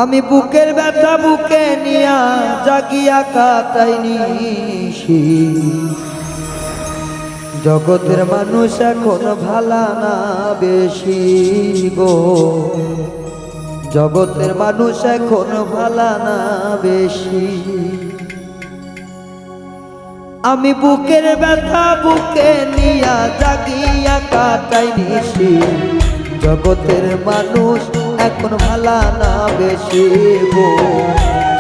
আমি বুকের ব্যথা বুকে নিয়া জাগিয়া কাটাই নিশি। জগতের মানুষ এখন ভালা না বেশি গো, জগতের মানুষ এখন ভালা না বেশি। আমি বুকের ব্যথা বুকে নিয়া জাগিয়া কাটাই নিশি। জগতের মানুষ এখন ভালা না বেশি গো,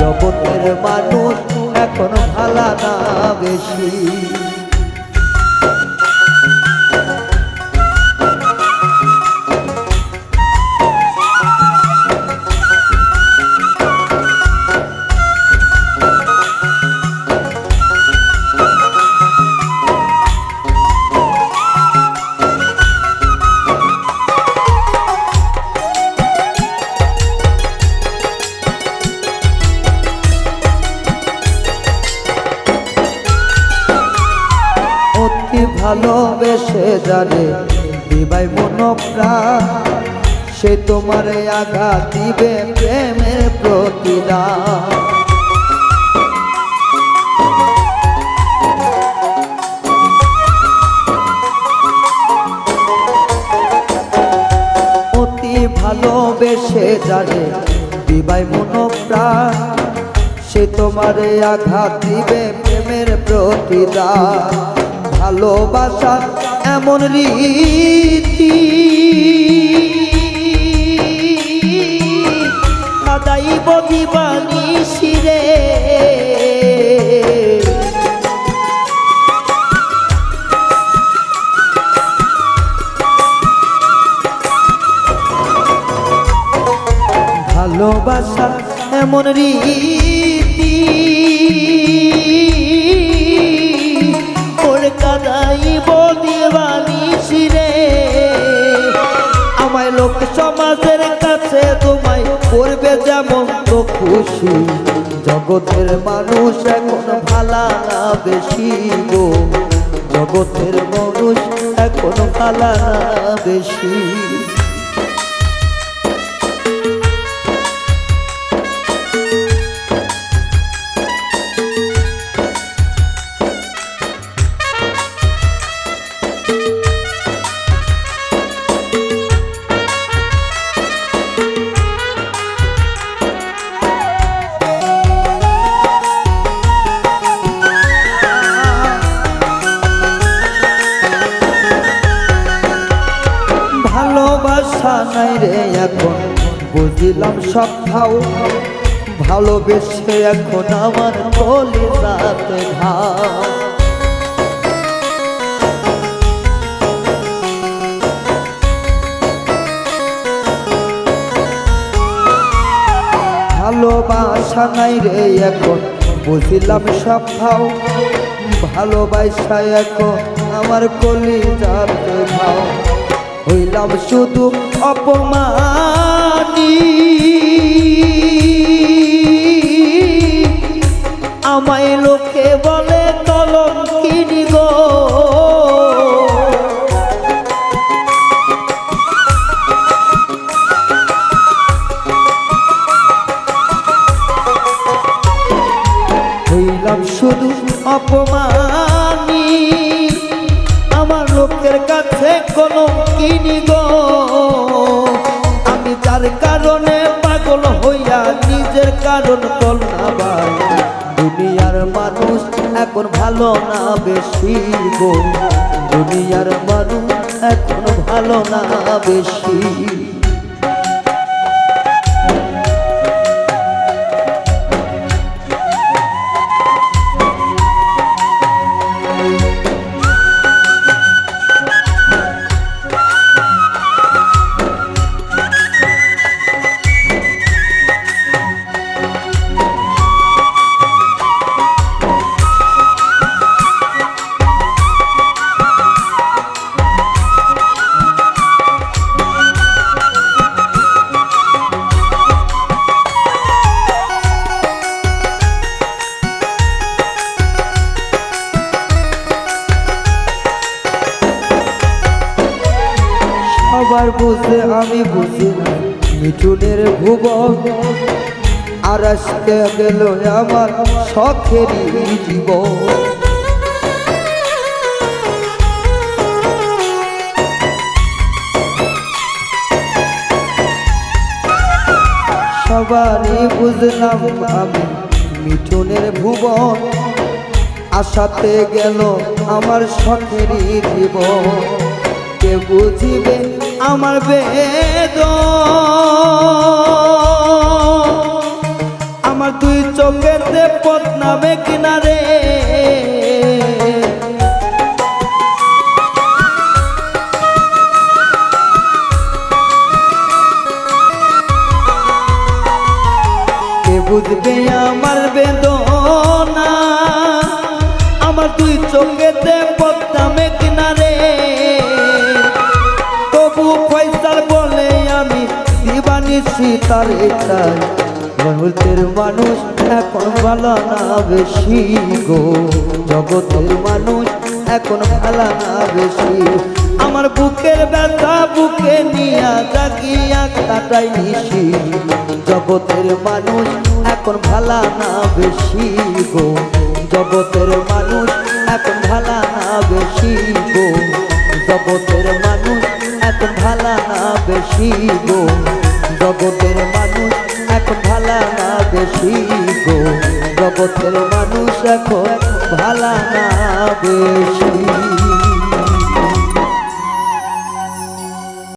জগতের মানুষ এখন ভালা না বেশি। ভালোবেসে জানে দিবাই মন প্রাণ, সে তোমারে আঘাত দিবে প্রেমের প্রতিদান। অতি ভালোবেসে জানে দিবাই মন প্রাণ, সে তোমারে আঘাত দিবে প্রেমের প্রতিদান। ভালোবাসা এমন রীতি কাদাইব দিবানিশি রে, ভালোবাসা এমন রীতি কাদাইব দিবানিশি রে। আমায় লোক সমাজের কাছে তোমায় করবে যেমন তো খুশি। জগতের মানুষ এখন ভালা না বেশি গো, জগতের মানুষ এখন ভালা না বেশি। ভালোবাসা নাই রে এখন বুঝিলাম সব খাও, ভালোবেসে এখন আমার কলিজাতে ঘাও। ভালোবাসা নাই রে এখন বুঝিলাম সব খাও, ভালোবাসা এখন আমার কলিজাতে ঘাও। হইলাম শুধু অপমানী, আমায় লোকে বলে কলঙ্কিনী গো। হইলাম শুধু অপমানী, আমার লোকের কাছে কলঙ্কিনী গো। আমি যার কারণে পাগল হইয়া নিজের কারণ কল্লা ভাই। দুনিয়ার মানুষ এখন ভালো না বেশি গো, দুনিয়ার মানুষ এখন ভালো না বেশি। সবার বুঝে আমি বুঝি না, মিঠুনের ভুবন আর আজকে গেল আমার শখেরই জীবন। সবারই বুঝলাম আমি মিঠুনের ভুবন, আশাতে গেল আমার শখেরই জীবন। কে বুঝিবে আমার বেদন, আমার দুই চোখেতে পদ্মাবে কিনারে। কে বুঝবে আমার বেদনা, আমার দুই চোখেতে পদ্মাবে কিনারে। তবু ফয়সাল বলে আমি দিবানিশি তারে চাই, জগতের মানুষ এখন ভালো না বেশি গো, জগতের মানুষ এখন ভালো না বেশি। আমার বুকের ব্যথা বুকে নিয়া জাগিয়া কাটাই নিশি, জগতের মানুষ এখন ভালো না বেশি গো, জগতের মানুষ এখন ভালো না বেশি গো, জগতের মানুষ এখন ভালো না বেশি গো, জগতের মানুষ এখন ভালো না বেশি গো, জগতের মানুষ এখন ভালো না বেশি।